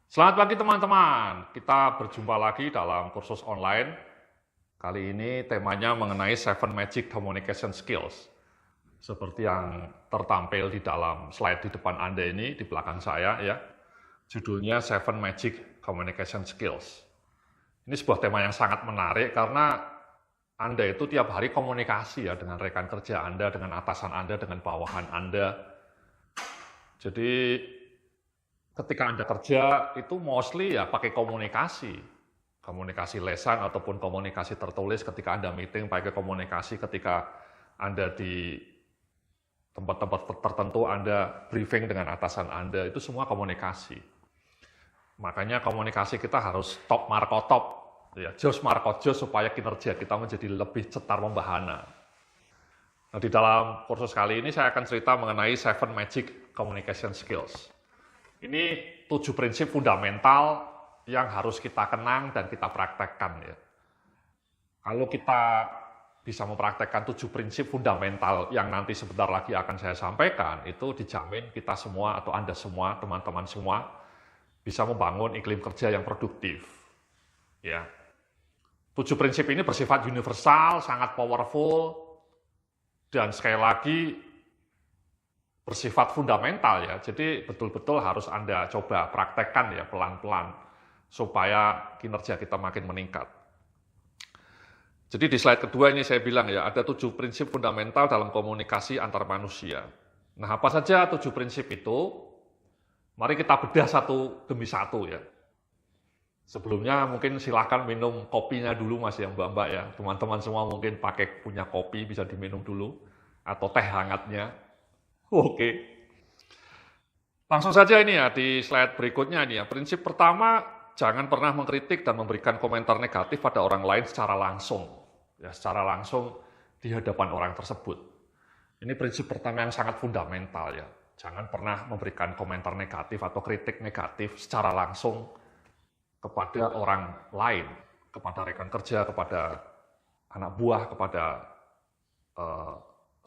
Selamat pagi teman-teman, kita berjumpa lagi dalam kursus online. Kali ini temanya mengenai 7 Magic Communication Skills. Seperti yang tertampil di dalam slide di depan Anda ini, di belakang saya ya. Judulnya 7 Magic Communication Skills. Ini sebuah tema yang sangat menarik karena Anda itu tiap hari komunikasi ya dengan rekan kerja Anda, dengan atasan Anda, dengan bawahan Anda. Jadi ketika Anda kerja itu mostly ya pakai komunikasi lesan ataupun komunikasi tertulis. Ketika Anda meeting pakai komunikasi, ketika Anda di tempat-tempat tertentu Anda briefing dengan atasan Anda, itu semua komunikasi. Makanya komunikasi kita harus top marko top, ya, jos marko jos, supaya kinerja kita menjadi lebih cetar membahana. Nah, di dalam kursus kali ini saya akan cerita mengenai 7 Magic Communication Skills. Ini 7 prinsip fundamental yang harus kita kenang dan kita praktekkan ya. Kalau kita bisa mempraktekkan 7 prinsip fundamental yang nanti sebentar lagi akan saya sampaikan, itu dijamin kita semua atau Anda semua, teman-teman semua, bisa membangun iklim kerja yang produktif. Ya. 7 prinsip ini bersifat universal, sangat powerful, dan sekali lagi bersifat fundamental ya, jadi betul-betul harus Anda coba praktekkan ya pelan-pelan supaya kinerja kita makin meningkat. Jadi di slide kedua ini saya bilang ya, ada 7 prinsip fundamental dalam komunikasi antar manusia. Nah, apa saja 7 prinsip itu? Mari kita bedah satu demi satu ya. Sebelumnya mungkin silahkan minum kopinya dulu Mas ya Mbak-mbak ya. Teman-teman semua mungkin punya kopi, bisa diminum dulu, atau teh hangatnya. Oke. Langsung saja ini ya, di slide berikutnya ini ya. Prinsip pertama, jangan pernah mengkritik dan memberikan komentar negatif pada orang lain secara langsung. Ya, secara langsung di hadapan orang tersebut. Ini prinsip pertama yang sangat fundamental ya. Jangan pernah memberikan komentar negatif atau kritik negatif secara langsung kepada orang lain, kepada rekan kerja, kepada anak buah, kepada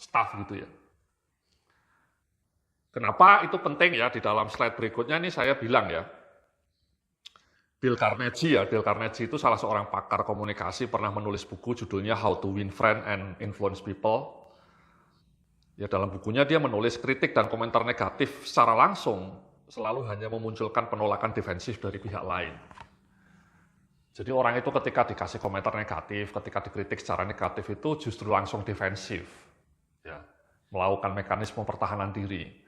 staf gitu ya. Kenapa itu penting ya? Di dalam slide berikutnya ini saya bilang ya, Dale Carnegie itu salah seorang pakar komunikasi, pernah menulis buku judulnya How to Win Friends and Influence People. Ya, dalam bukunya dia menulis kritik dan komentar negatif secara langsung selalu hanya memunculkan penolakan defensif dari pihak lain. Jadi orang itu ketika dikasih komentar negatif, ketika dikritik secara negatif itu justru langsung defensif, ya, melakukan mekanisme pertahanan diri.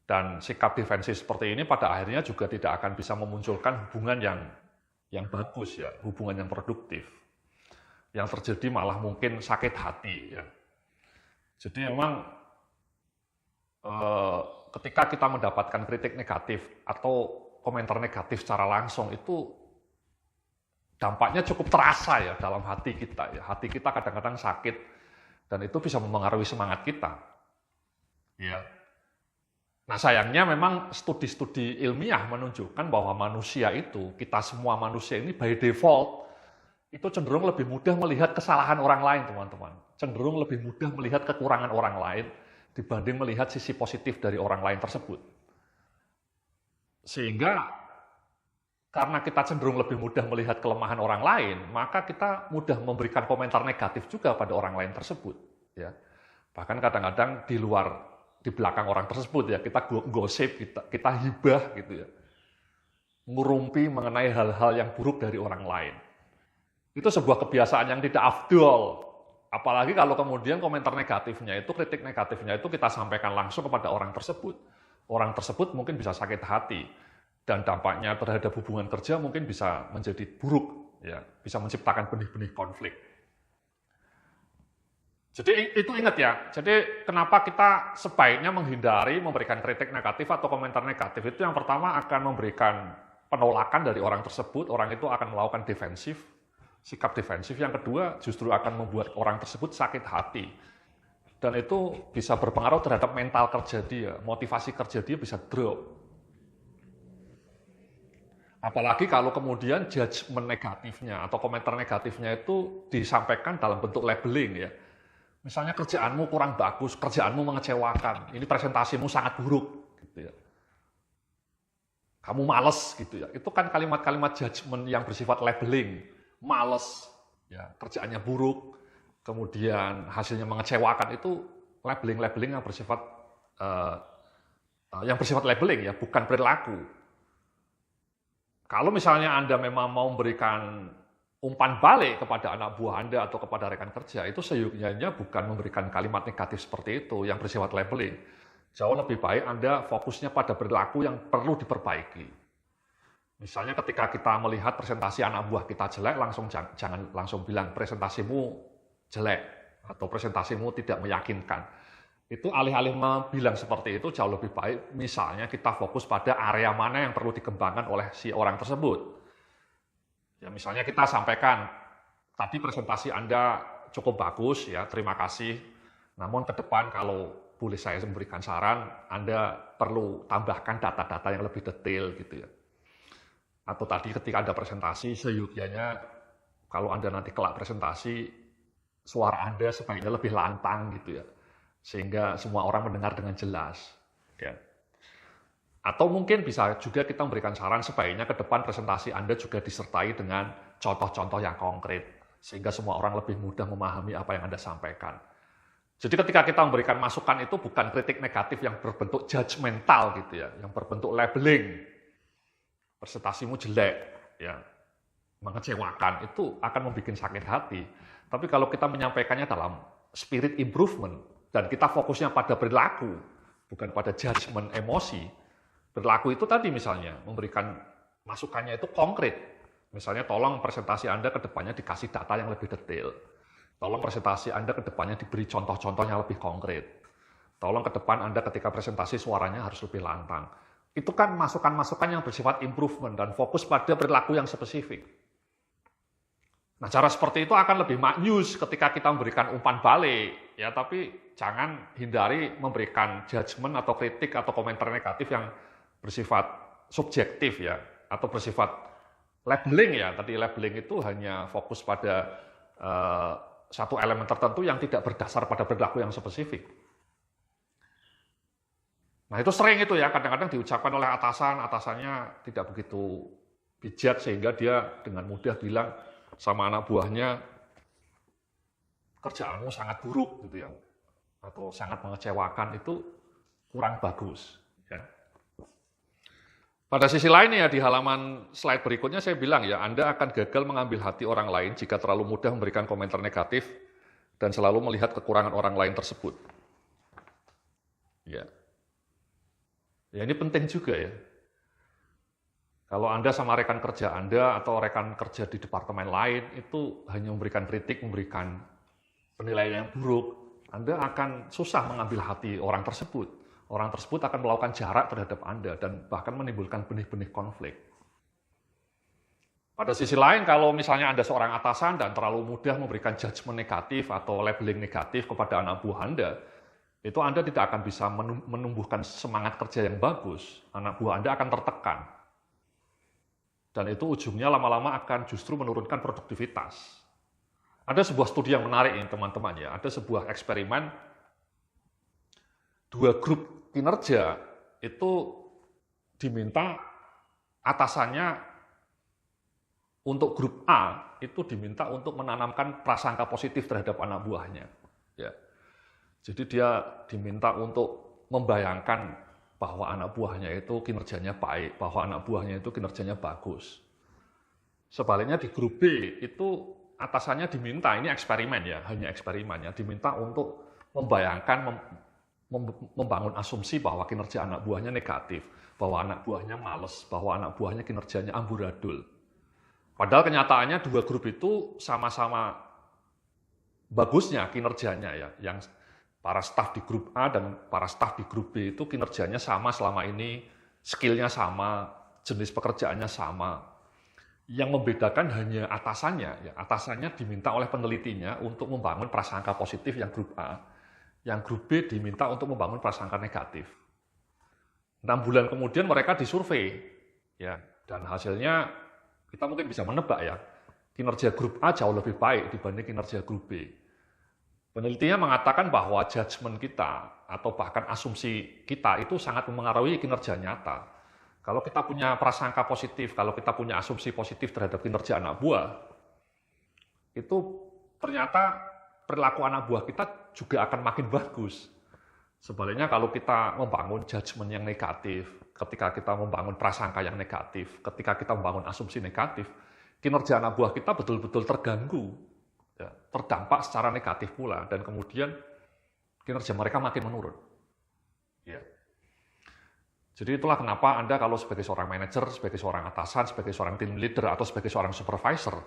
Dan sikap defensif seperti ini pada akhirnya juga tidak akan bisa memunculkan hubungan yang bagus ya, hubungan yang produktif. Yang terjadi malah mungkin sakit hati ya. Jadi memang ketika kita mendapatkan kritik negatif atau komentar negatif secara langsung itu dampaknya cukup terasa ya dalam hati kita ya. Hati kita kadang-kadang sakit dan itu bisa mempengaruhi semangat kita. Ya. Nah sayangnya memang studi-studi ilmiah menunjukkan bahwa manusia itu, kita semua manusia ini by default, itu cenderung lebih mudah melihat kesalahan orang lain teman-teman. Cenderung lebih mudah melihat kekurangan orang lain dibanding melihat sisi positif dari orang lain tersebut. Sehingga karena kita cenderung lebih mudah melihat kelemahan orang lain, maka kita mudah memberikan komentar negatif juga pada orang lain tersebut. Ya. Bahkan kadang-kadang di belakang orang tersebut ya, kita gosip, kita hibah gitu ya. Ngurumpi mengenai hal-hal yang buruk dari orang lain. Itu sebuah kebiasaan yang tidak afdol. Apalagi kalau kemudian komentar negatifnya itu, kritik negatifnya itu kita sampaikan langsung kepada orang tersebut. Orang tersebut mungkin bisa sakit hati dan dampaknya terhadap hubungan kerja mungkin bisa menjadi buruk ya, bisa menciptakan benih-benih konflik. Jadi itu ingat ya, jadi kenapa kita sebaiknya menghindari memberikan kritik negatif atau komentar negatif itu yang pertama akan memberikan penolakan dari orang tersebut, orang itu akan melakukan defensif, sikap defensif. Yang kedua justru akan membuat orang tersebut sakit hati. Dan itu bisa berpengaruh terhadap mental kerja dia, motivasi kerja dia bisa drop. Apalagi kalau kemudian judgement negatifnya atau komentar negatifnya itu disampaikan dalam bentuk labeling ya. Misalnya kerjaanmu kurang bagus, kerjaanmu mengecewakan, ini presentasimu sangat buruk. Gitu ya. kamu males gitu ya. Itu kan kalimat-kalimat judgement yang bersifat labeling, males, ya, kerjaannya buruk, kemudian hasilnya mengecewakan, itu labeling-labeling yang bersifat labeling ya, bukan perilaku. Kalau misalnya Anda memang mau memberikan umpan balik kepada anak buah Anda atau kepada rekan kerja, itu seyogyanya bukan memberikan kalimat negatif seperti itu yang bersifat labeling. Jauh lebih baik Anda fokusnya pada perilaku yang perlu diperbaiki. Misalnya ketika kita melihat presentasi anak buah kita jelek, jangan langsung bilang presentasimu jelek atau presentasimu tidak meyakinkan. Itu alih-alih bilang seperti itu jauh lebih baik misalnya kita fokus pada area mana yang perlu dikembangkan oleh si orang tersebut. Ya, misalnya kita sampaikan, tadi presentasi Anda cukup bagus, ya, terima kasih. Namun ke depan kalau boleh saya memberikan saran, Anda perlu tambahkan data-data yang lebih detail gitu ya. Atau tadi ketika Anda presentasi, seyogyanya kalau Anda nanti kelak presentasi, suara Anda sebaiknya lebih lantang gitu ya. Sehingga semua orang mendengar dengan jelas. Ya. Atau mungkin bisa juga kita memberikan saran sebaiknya ke depan presentasi Anda juga disertai dengan contoh-contoh yang konkret, sehingga semua orang lebih mudah memahami apa yang Anda sampaikan. Jadi ketika kita memberikan masukan itu bukan kritik negatif yang berbentuk judgmental gitu ya, yang berbentuk labeling, presentasimu jelek, ya, mengecewakan, itu akan membuat sakit hati. Tapi kalau kita menyampaikannya dalam spirit improvement, dan kita fokusnya pada perilaku, bukan pada judgment emosi. Perilaku itu tadi misalnya, memberikan masukannya itu konkret. Misalnya tolong presentasi Anda ke depannya dikasih data yang lebih detail. Tolong presentasi Anda ke depannya diberi contoh-contoh yang lebih konkret. Tolong ke depan Anda ketika presentasi suaranya harus lebih lantang. Itu kan masukan-masukan yang bersifat improvement dan fokus pada perilaku yang spesifik. Nah, cara seperti itu akan lebih maknyus ketika kita memberikan umpan balik, ya, tapi jangan hindari memberikan judgement atau kritik atau komentar negatif yang bersifat subjektif ya, atau bersifat labeling ya. Tadi labeling itu hanya fokus pada satu elemen tertentu yang tidak berdasar pada perilaku yang spesifik. Nah, itu sering itu ya, kadang-kadang diucapkan oleh atasannya tidak begitu bijak sehingga dia dengan mudah bilang sama anak buahnya, kerjaanmu sangat buruk gitu ya, atau sangat mengecewakan, itu kurang bagus. Ya. Pada sisi lain ya, di halaman slide berikutnya saya bilang ya, Anda akan gagal mengambil hati orang lain jika terlalu mudah memberikan komentar negatif dan selalu melihat kekurangan orang lain tersebut. Ya, ya ini penting juga ya. Kalau Anda sama rekan kerja Anda atau rekan kerja di departemen lain itu hanya memberikan kritik, memberikan penilaian yang buruk, Anda akan susah mengambil hati orang tersebut. Orang tersebut akan melakukan jarak terhadap Anda dan bahkan menimbulkan benih-benih konflik. Pada sisi lain, kalau misalnya Anda seorang atasan dan terlalu mudah memberikan judgement negatif atau labeling negatif kepada anak buah Anda, itu Anda tidak akan bisa menumbuhkan semangat kerja yang bagus. Anak buah Anda akan tertekan. Dan itu ujungnya lama-lama akan justru menurunkan produktivitas. Ada sebuah studi yang menarik ini teman-teman ya. Ada sebuah eksperimen, 2 grup kinerja itu diminta atasannya untuk grup A itu diminta untuk menanamkan prasangka positif terhadap anak buahnya. Ya. Jadi dia diminta untuk membayangkan bahwa anak buahnya itu kinerjanya baik, bahwa anak buahnya itu kinerjanya bagus. Sebaliknya di grup B itu atasannya diminta, ini eksperimen ya, hanya eksperimen ya, diminta untuk membayangkan, membangun asumsi bahwa kinerja anak buahnya negatif, bahwa anak buahnya malas, bahwa anak buahnya kinerjanya amburadul. Padahal kenyataannya 2 grup itu sama-sama bagusnya kinerjanya ya, yang para staf di grup A dan para staf di grup B itu kinerjanya sama selama ini, skillnya sama, jenis pekerjaannya sama. Yang membedakan hanya atasannya, ya, atasannya diminta oleh penelitinya untuk membangun prasangka positif yang grup A, yang grup B diminta untuk membangun prasangka negatif. 6 bulan kemudian mereka disurvei, ya, dan hasilnya kita mungkin bisa menebak ya, kinerja grup A jauh lebih baik dibanding kinerja grup B. Penelitinya mengatakan bahwa judgement kita atau bahkan asumsi kita itu sangat memengaruhi kinerja nyata. Kalau kita punya prasangka positif, kalau kita punya asumsi positif terhadap kinerja anak buah, itu ternyata perilaku anak buah kita juga akan makin bagus. Sebaliknya kalau kita membangun judgement yang negatif, ketika kita membangun prasangka yang negatif, ketika kita membangun asumsi negatif, kinerja anak buah kita betul-betul terganggu, ya, terdampak secara negatif pula, dan kemudian kinerja mereka makin menurun. Ya. Jadi itulah kenapa Anda kalau sebagai seorang manajer, sebagai seorang atasan, sebagai seorang team leader, atau sebagai seorang supervisor,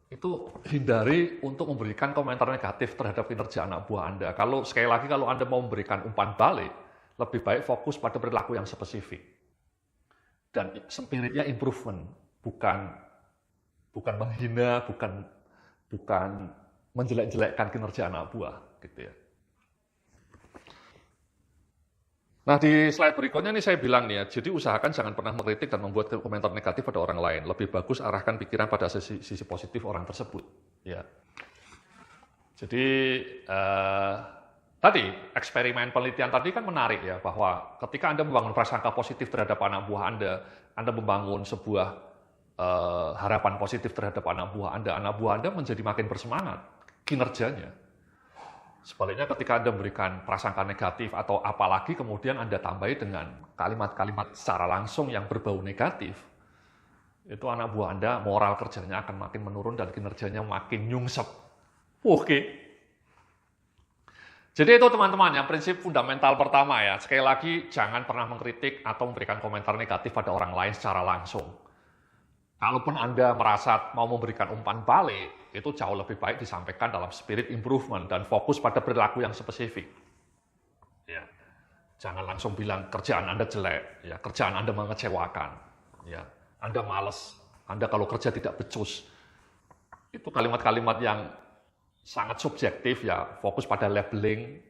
itu hindari untuk memberikan komentar negatif terhadap kinerja anak buah Anda. Kalau sekali lagi, kalau Anda mau memberikan umpan balik, lebih baik fokus pada perilaku yang spesifik. Dan spiritnya improvement, bukan menghina, bukan menjelek-jelekkan kinerja anak buah, gitu ya. Nah, di slide berikutnya nih saya bilang nih ya, jadi usahakan jangan pernah mengkritik dan membuat komentar negatif pada orang lain. Lebih bagus arahkan pikiran pada sisi positif orang tersebut. Ya. Jadi, tadi eksperimen penelitian tadi kan menarik ya, bahwa ketika Anda membangun prasangka positif terhadap anak buah Anda membangun sebuah harapan positif terhadap anak buah Anda menjadi makin bersemangat kinerjanya. Sebaliknya ketika Anda memberikan prasangka negatif atau apalagi kemudian Anda tambahi dengan kalimat-kalimat secara langsung yang berbau negatif, itu anak buah Anda moral kerjanya akan makin menurun dan kinerjanya makin nyungsep. Oke. Jadi itu teman-teman ya, prinsip fundamental pertama ya. Sekali lagi, jangan pernah mengkritik atau memberikan komentar negatif pada orang lain secara langsung. Kalaupun Anda merasa mau memberikan umpan balik, itu jauh lebih baik disampaikan dalam spirit improvement dan fokus pada perilaku yang spesifik. Ya. Jangan langsung bilang kerjaan Anda jelek, ya, kerjaan Anda mengecewakan, ya, Anda malas, Anda kalau kerja tidak becus. Itu kalimat-kalimat yang sangat subjektif ya, fokus pada labeling,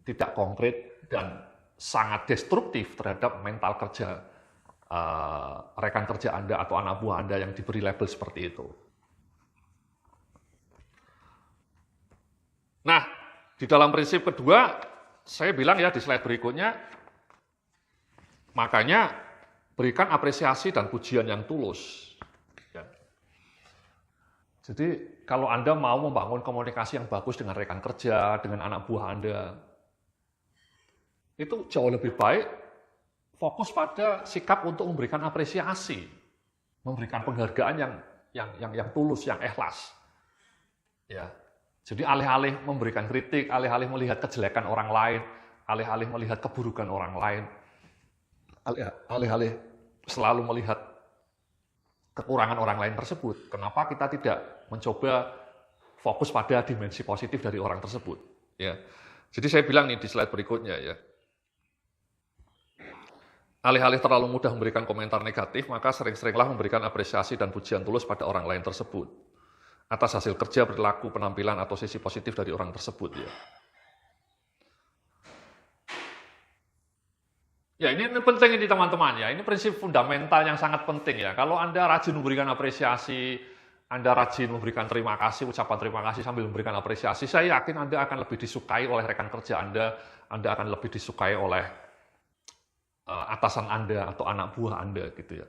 tidak konkret, dan sangat destruktif terhadap mental kerja rekan kerja Anda atau anak buah Anda yang diberi label seperti itu. Nah, di dalam prinsip kedua, saya bilang ya di slide berikutnya, makanya berikan apresiasi dan pujian yang tulus. Ya. Jadi, kalau Anda mau membangun komunikasi yang bagus dengan rekan kerja, dengan anak buah Anda, itu jauh lebih baik fokus pada sikap untuk memberikan apresiasi, memberikan penghargaan yang tulus, yang ikhlas. Ya. Jadi alih-alih memberikan kritik, alih-alih melihat kejelekan orang lain, alih-alih melihat keburukan orang lain, alih-alih selalu melihat kekurangan orang lain tersebut, kenapa kita tidak mencoba fokus pada dimensi positif dari orang tersebut? Ya. Jadi saya bilang nih di slide berikutnya ya. Alih-alih terlalu mudah memberikan komentar negatif, maka sering-seringlah memberikan apresiasi dan pujian tulus pada orang lain tersebut atas hasil kerja, perilaku, penampilan, atau sisi positif dari orang tersebut. Ya, ini penting ini teman-teman ya. Ini prinsip fundamental yang sangat penting ya. Kalau Anda rajin memberikan apresiasi, Anda rajin memberikan terima kasih, ucapan terima kasih sambil memberikan apresiasi, saya yakin Anda akan lebih disukai oleh rekan kerja Anda akan lebih disukai oleh atasan Anda atau anak buah Anda gitu ya.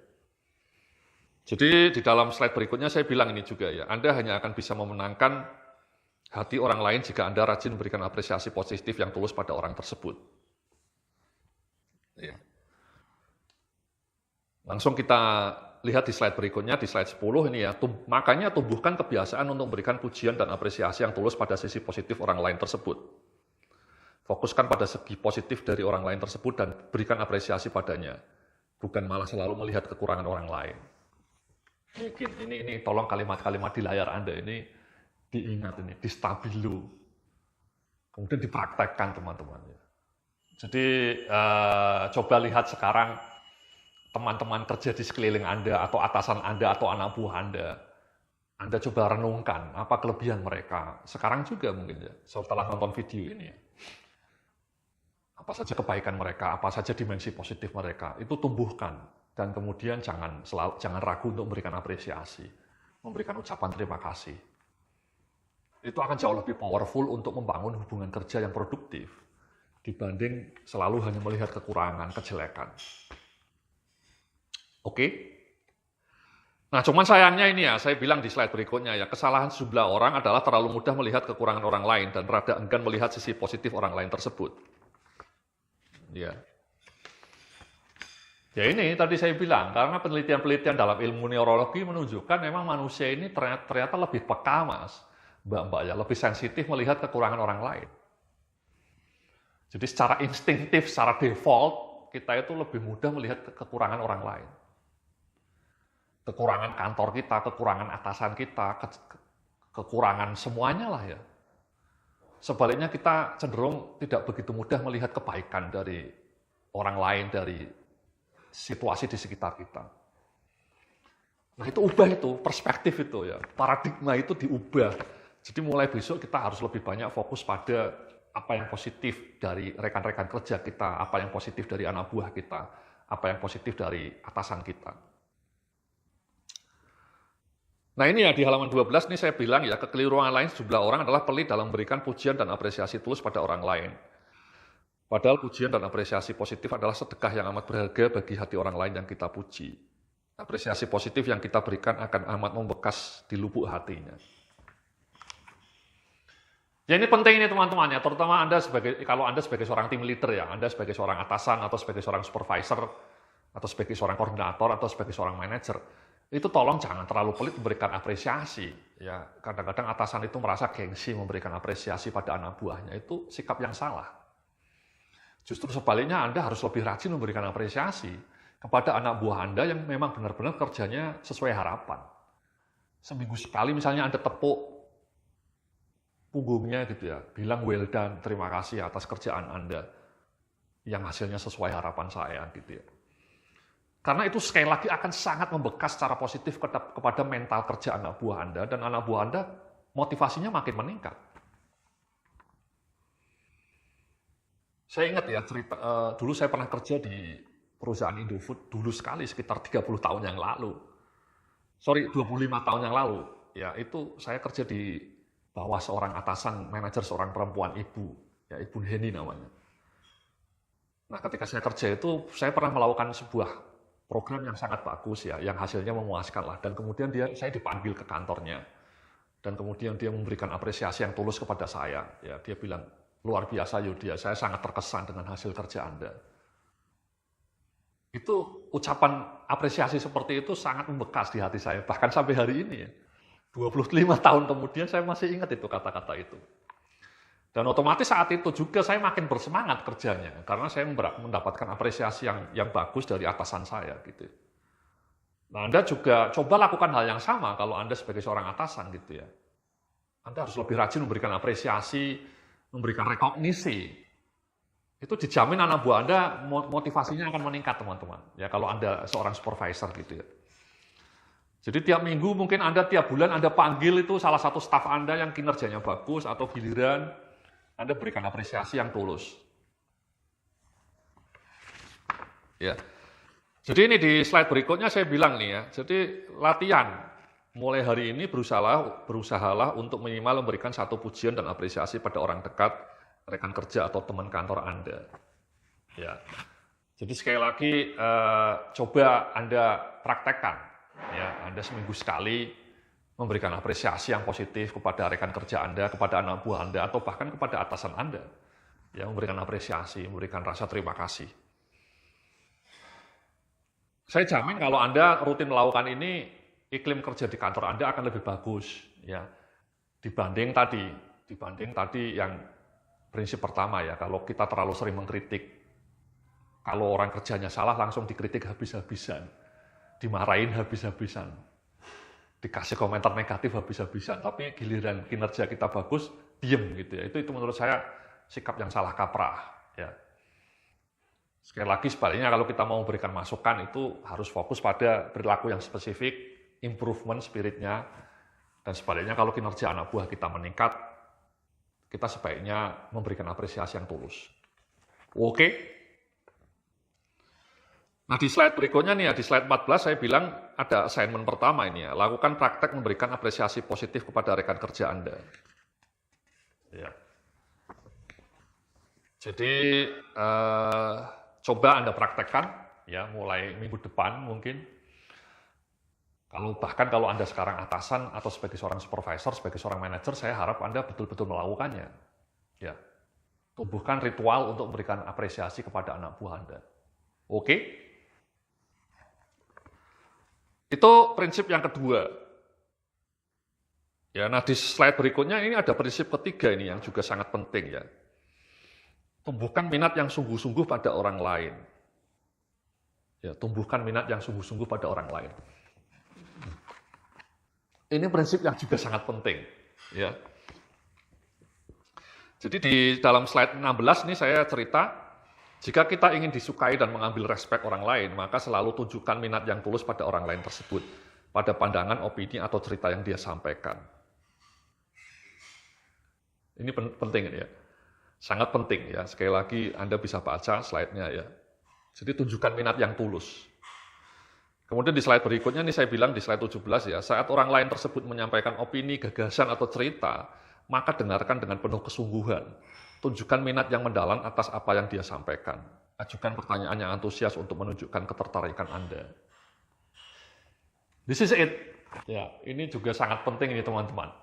Jadi di dalam slide berikutnya saya bilang ini juga ya, Anda hanya akan bisa memenangkan hati orang lain jika Anda rajin memberikan apresiasi positif yang tulus pada orang tersebut. Ya. Langsung kita lihat di slide berikutnya, di slide 10 ini ya, makanya tumbuhkan kebiasaan untuk memberikan pujian dan apresiasi yang tulus pada sisi positif orang lain tersebut. Fokuskan pada segi positif dari orang lain tersebut dan berikan apresiasi padanya. Bukan malah selalu melihat kekurangan orang lain. Ini tolong kalimat-kalimat di layar Anda ini diingat ini, di stabilo. Kemudian dipraktekkan teman-teman. Jadi coba lihat sekarang teman-teman kerja di sekeliling Anda atau atasan Anda atau anak buah Anda. Anda coba renungkan apa kelebihan mereka. Sekarang juga mungkin ya, setelah nonton video ini. Apa saja kebaikan mereka, apa saja dimensi positif mereka, itu tumbuhkan. Dan kemudian jangan ragu untuk memberikan apresiasi, memberikan ucapan terima kasih. Itu akan jauh lebih powerful untuk membangun hubungan kerja yang produktif dibanding selalu hanya melihat kekurangan, kejelekan. Oke? Nah, cuman sayangnya ini ya, saya bilang di slide berikutnya ya, kesalahan sejumlah orang adalah terlalu mudah melihat kekurangan orang lain dan rada enggan melihat sisi positif orang lain tersebut. Ya. Ya ini tadi saya bilang, karena penelitian-penelitian dalam ilmu neurologi menunjukkan memang manusia ini ternyata lebih peka, Mas, Mbak-mbak ya, lebih sensitif melihat kekurangan orang lain. Jadi secara instingtif, secara default, kita itu lebih mudah melihat kekurangan orang lain. Kekurangan kantor kita, kekurangan atasan kita, kekurangan semuanya lah ya. Sebaliknya kita cenderung tidak begitu mudah melihat kebaikan dari orang lain, dari situasi di sekitar kita. Nah itu ubah itu, perspektif itu ya, paradigma itu diubah. Jadi mulai besok kita harus lebih banyak fokus pada apa yang positif dari rekan-rekan kerja kita, apa yang positif dari anak buah kita, apa yang positif dari atasan kita. Nah ini ya di halaman 12 ini saya bilang ya, kekeliruan lain sejumlah orang adalah pelit dalam memberikan pujian dan apresiasi tulus pada orang lain. Padahal pujian dan apresiasi positif adalah sedekah yang amat berharga bagi hati orang lain yang kita puji. Apresiasi positif yang kita berikan akan amat membekas di lubuk hatinya. Ya ini penting ini teman-teman ya, terutama kalau Anda sebagai seorang tim leader ya, Anda sebagai seorang atasan atau sebagai seorang supervisor, atau sebagai seorang koordinator atau sebagai seorang manajer, itu tolong jangan terlalu pelit memberikan apresiasi. Ya, kadang-kadang atasan itu merasa gengsi memberikan apresiasi pada anak buahnya, itu sikap yang salah. Justru sebaliknya Anda harus lebih rajin memberikan apresiasi kepada anak buah Anda yang memang benar-benar kerjanya sesuai harapan. Seminggu sekali misalnya Anda tepuk punggungnya gitu ya, bilang well done, terima kasih atas kerjaan Anda yang hasilnya sesuai harapan saya gitu ya. Karena itu sekali lagi akan sangat membekas secara positif kepada mental kerja anak buah Anda, dan anak buah Anda motivasinya makin meningkat. Saya ingat ya dulu saya pernah kerja di perusahaan Indofood dulu sekali sekitar 30 tahun yang lalu. 25 tahun yang lalu. Ya, itu saya kerja di bawah seorang atasan manajer seorang perempuan ibu, ya Ibu Heni namanya. Nah, ketika saya kerja itu saya pernah melakukan sebuah program yang sangat bagus ya, yang hasilnya memuaskan lah, dan kemudian saya dipanggil ke kantornya. Dan kemudian dia memberikan apresiasi yang tulus kepada saya. Ya, dia bilang, luar biasa Yudhya, saya sangat terkesan dengan hasil kerja Anda. Itu ucapan apresiasi seperti itu sangat membekas di hati saya, bahkan sampai hari ini ya. 25 tahun kemudian saya masih ingat itu kata-kata itu. Dan otomatis saat itu juga saya makin bersemangat kerjanya, karena saya mendapatkan apresiasi yang bagus dari atasan saya gitu. Nah, Anda juga coba lakukan hal yang sama kalau Anda sebagai seorang atasan gitu ya. Anda harus lebih rajin memberikan apresiasi, memberikan rekognisi. Itu dijamin anak buah Anda motivasinya akan meningkat, teman-teman. Ya, kalau Anda seorang supervisor gitu ya. Jadi tiap minggu mungkin Anda tiap bulan Anda panggil itu salah satu staf Anda yang kinerjanya bagus, atau giliran Anda berikan apresiasi yang tulus. Ya. Jadi ini di slide berikutnya saya bilang nih ya. Jadi latihan mulai hari ini berusahalah untuk minimal memberikan satu pujian dan apresiasi pada orang dekat, rekan kerja atau teman kantor Anda. Ya. Jadi sekali lagi coba Anda praktekkan. Ya, Anda seminggu sekali memberikan apresiasi yang positif kepada rekan kerja Anda, kepada anak buah Anda, atau bahkan kepada atasan Anda. Ya, memberikan apresiasi, memberikan rasa terima kasih. Saya jamin kalau Anda rutin melakukan ini, iklim kerja di kantor Anda akan lebih bagus, ya, dibanding tadi yang prinsip pertama ya, kalau kita terlalu sering mengkritik, kalau orang kerjanya salah langsung dikritik habis-habisan, dimarahin habis-habisan, dikasih komentar negatif habis-habisan, tapi giliran kinerja kita bagus, diem gitu ya. Itu menurut saya sikap yang salah kaprah. Ya. Sekali lagi sebaliknya kalau kita mau memberikan masukan itu harus fokus pada perilaku yang spesifik, improvement spiritnya, dan sebaliknya kalau kinerja anak buah kita meningkat, kita sebaiknya memberikan apresiasi yang tulus. Oke? Nah di slide berikutnya nih ya, di slide 14 saya bilang ada assignment pertama ini ya, lakukan praktek memberikan apresiasi positif kepada rekan kerja Anda. Ya. Jadi coba Anda praktekkan ya mulai minggu depan mungkin. Bahkan kalau Anda sekarang atasan atau sebagai seorang supervisor, sebagai seorang manajer, saya harap Anda betul-betul melakukannya. Ya, tumbuhkan ritual untuk memberikan apresiasi kepada anak buah Anda. Oke? Itu prinsip yang kedua. Ya, nah di slide berikutnya ini ada prinsip ketiga ini yang juga sangat penting ya. Tumbuhkan minat yang sungguh-sungguh pada orang lain. Ya, tumbuhkan minat yang sungguh-sungguh pada orang lain. Ini prinsip yang juga sangat penting, ya. Jadi di dalam slide 16 ini saya cerita, jika kita ingin disukai dan mengambil respek orang lain, maka selalu tunjukkan minat yang tulus pada orang lain tersebut, pada pandangan, opini, atau cerita yang dia sampaikan. Ini penting ya, sangat penting ya. Sekali lagi Anda bisa baca slide-nya ya. Jadi tunjukkan minat yang tulus. Kemudian di slide berikutnya ini saya bilang di slide 17 ya, saat orang lain tersebut menyampaikan opini, gagasan, atau cerita, maka dengarkan dengan penuh kesungguhan. Tunjukkan minat yang mendalam atas apa yang dia sampaikan. Ajukan pertanyaan yang antusias untuk menunjukkan ketertarikan Anda. This is it. Ya, ini juga sangat penting ini teman-teman.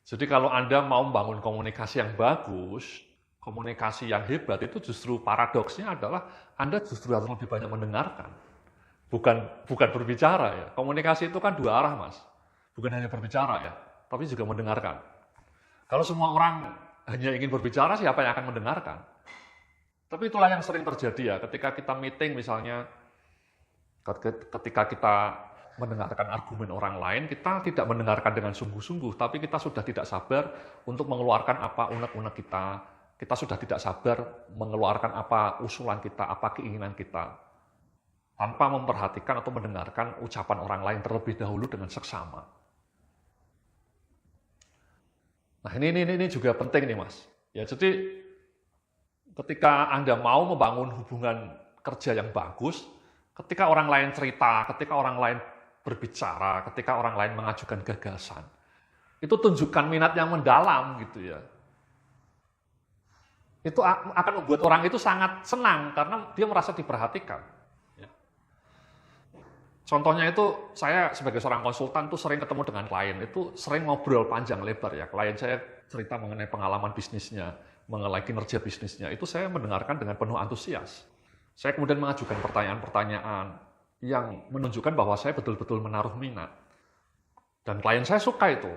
Jadi kalau Anda mau membangun komunikasi yang bagus, komunikasi yang hebat, itu justru paradoksnya adalah Anda justru harus lebih banyak mendengarkan. Bukan berbicara ya. Komunikasi itu kan dua arah, Mas. Bukan hanya berbicara ya, tapi juga mendengarkan. Kalau semua orang hanya ingin berbicara, siapa yang akan mendengarkan? Tapi itulah yang sering terjadi ya, ketika kita meeting misalnya, ketika kita mendengarkan argumen orang lain, kita tidak mendengarkan dengan sungguh-sungguh, tapi kita sudah tidak sabar untuk mengeluarkan apa unek-unek kita. Kita sudah tidak sabar mengeluarkan apa usulan kita, apa keinginan kita, tanpa memperhatikan atau mendengarkan ucapan orang lain terlebih dahulu dengan seksama. Nah ini juga penting nih Mas. Ya jadi ketika Anda mau membangun hubungan kerja yang bagus, ketika orang lain cerita, ketika orang lain berbicara, ketika orang lain mengajukan gagasan, itu tunjukkan minat yang mendalam gitu ya. Itu akan membuat orang itu sangat senang karena dia merasa diperhatikan. Contohnya itu, saya sebagai seorang konsultan tuh sering ketemu dengan klien, itu sering ngobrol panjang lebar ya. Klien saya cerita mengenai pengalaman bisnisnya, mengenai kinerja bisnisnya, itu saya mendengarkan dengan penuh antusias. Saya kemudian mengajukan pertanyaan-pertanyaan yang menunjukkan bahwa saya betul-betul menaruh minat. Dan klien saya suka itu.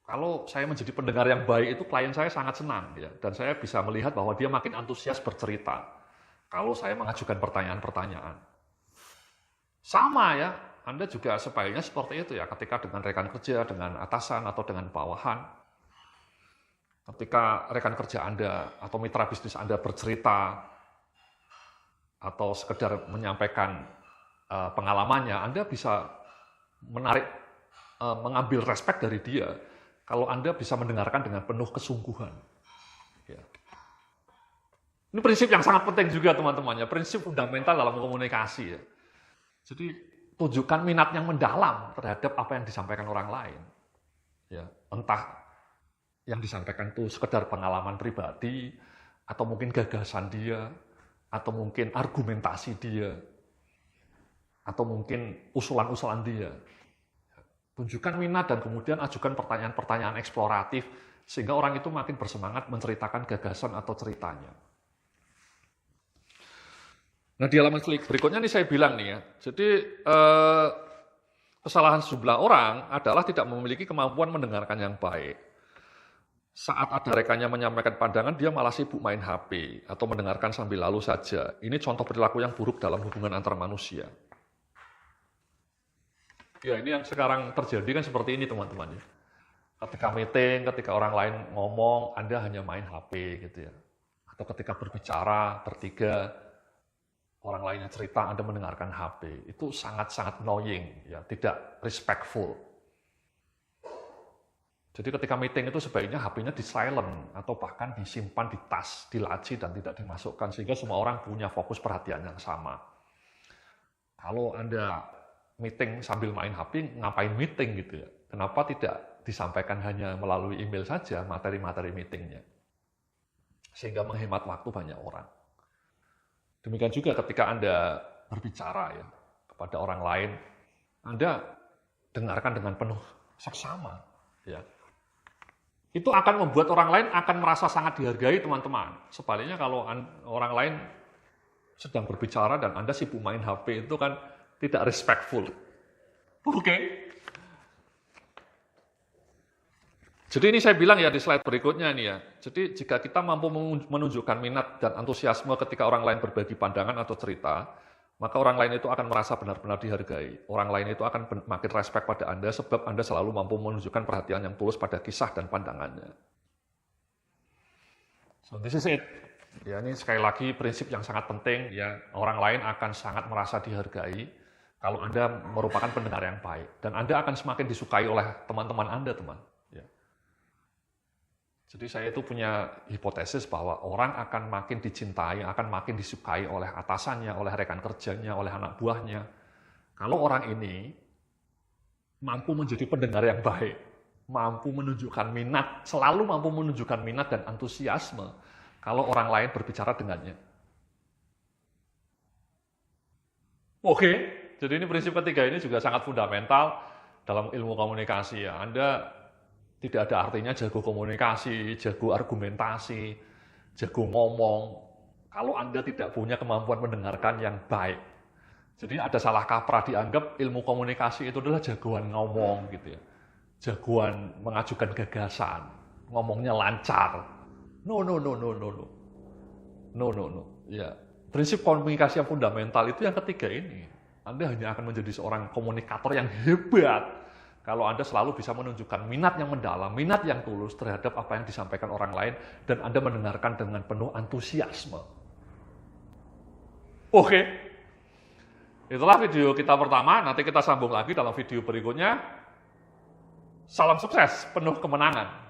Kalau saya menjadi pendengar yang baik itu, klien saya sangat senang ya. Dan saya bisa melihat bahwa dia makin antusias bercerita kalau saya mengajukan pertanyaan-pertanyaan. Sama ya, Anda juga sebaiknya seperti itu ya, ketika dengan rekan kerja, dengan atasan, atau dengan bawahan. Ketika rekan kerja Anda atau mitra bisnis Anda bercerita, atau sekedar menyampaikan pengalamannya, Anda bisa mengambil respek dari dia, kalau Anda bisa mendengarkan dengan penuh kesungguhan. Ya. Ini prinsip yang sangat penting juga teman-temannya, prinsip fundamental dalam komunikasi ya. Jadi tunjukkan minat yang mendalam terhadap apa yang disampaikan orang lain. Ya, entah yang disampaikan itu sekedar pengalaman pribadi, atau mungkin gagasan dia, atau mungkin argumentasi dia, atau mungkin usulan-usulan dia. Tunjukkan minat dan kemudian ajukan pertanyaan-pertanyaan eksploratif, sehingga orang itu makin bersemangat menceritakan gagasan atau ceritanya. Nah di halaman berikutnya nih saya bilang nih ya, jadi kesalahan sejumlah orang adalah tidak memiliki kemampuan mendengarkan yang baik. Saat ada rekannya menyampaikan pandangan, dia malah sibuk main HP atau mendengarkan sambil lalu saja. Ini contoh perilaku yang buruk dalam hubungan antar manusia. Ya ini yang sekarang terjadi kan seperti ini teman-teman ya. Ketika meeting, ketika orang lain ngomong, Anda hanya main HP gitu ya. Atau ketika berbicara bertiga, orang lainnya cerita, Anda mendengarkan HP. Itu sangat-sangat annoying, ya, tidak respectful. Jadi ketika meeting itu sebaiknya HP-nya di silent atau bahkan disimpan di tas, di laci dan tidak dimasukkan sehingga semua orang punya fokus perhatian yang sama. Kalau Anda meeting sambil main HP, ngapain meeting gitu ya? Kenapa tidak disampaikan hanya melalui email saja materi-materi meetingnya? sehingga menghemat waktu banyak orang. Demikian juga ketika Anda berbicara ya kepada orang lain, Anda dengarkan dengan penuh seksama. Ya. Itu akan membuat orang lain akan merasa sangat dihargai, teman-teman. Sebaliknya kalau orang lain sedang berbicara dan Anda sibuk main HP, itu kan tidak respectful. Oke. Jadi ini saya bilang ya di slide berikutnya nih ya. Jadi jika kita mampu menunjukkan minat dan antusiasme ketika orang lain berbagi pandangan atau cerita, maka orang lain itu akan merasa benar-benar dihargai. Orang lain itu akan makin respect pada Anda sebab Anda selalu mampu menunjukkan perhatian yang tulus pada kisah dan pandangannya. So this is it. Ya, ini sekali lagi prinsip yang sangat penting ya. Orang lain akan sangat merasa dihargai kalau Anda merupakan pendengar yang baik dan Anda akan semakin disukai oleh teman-teman Anda, teman. Ya. Jadi saya itu punya hipotesis bahwa orang akan makin dicintai, akan makin disukai oleh atasannya, oleh rekan kerjanya, oleh anak buahnya. Kalau orang ini mampu menjadi pendengar yang baik, mampu menunjukkan minat, selalu mampu menunjukkan minat dan antusiasme kalau orang lain berbicara dengannya. Oke, jadi ini prinsip ketiga ini juga sangat fundamental dalam ilmu komunikasi ya. Anda tidak ada artinya jago komunikasi, jago argumentasi, jago ngomong, kalau Anda tidak punya kemampuan mendengarkan yang baik. Jadi ada salah kaprah dianggap ilmu komunikasi itu adalah jagoan ngomong gitu ya. Jagoan mengajukan gagasan, ngomongnya lancar. No. Ya, prinsip komunikasi yang fundamental itu yang ketiga ini. Anda hanya akan menjadi seorang komunikator yang hebat kalau Anda selalu bisa menunjukkan minat yang mendalam, minat yang tulus terhadap apa yang disampaikan orang lain, dan Anda mendengarkan dengan penuh antusiasme. Oke, itulah video kita pertama, nanti kita sambung lagi dalam video berikutnya. Salam sukses, penuh kemenangan.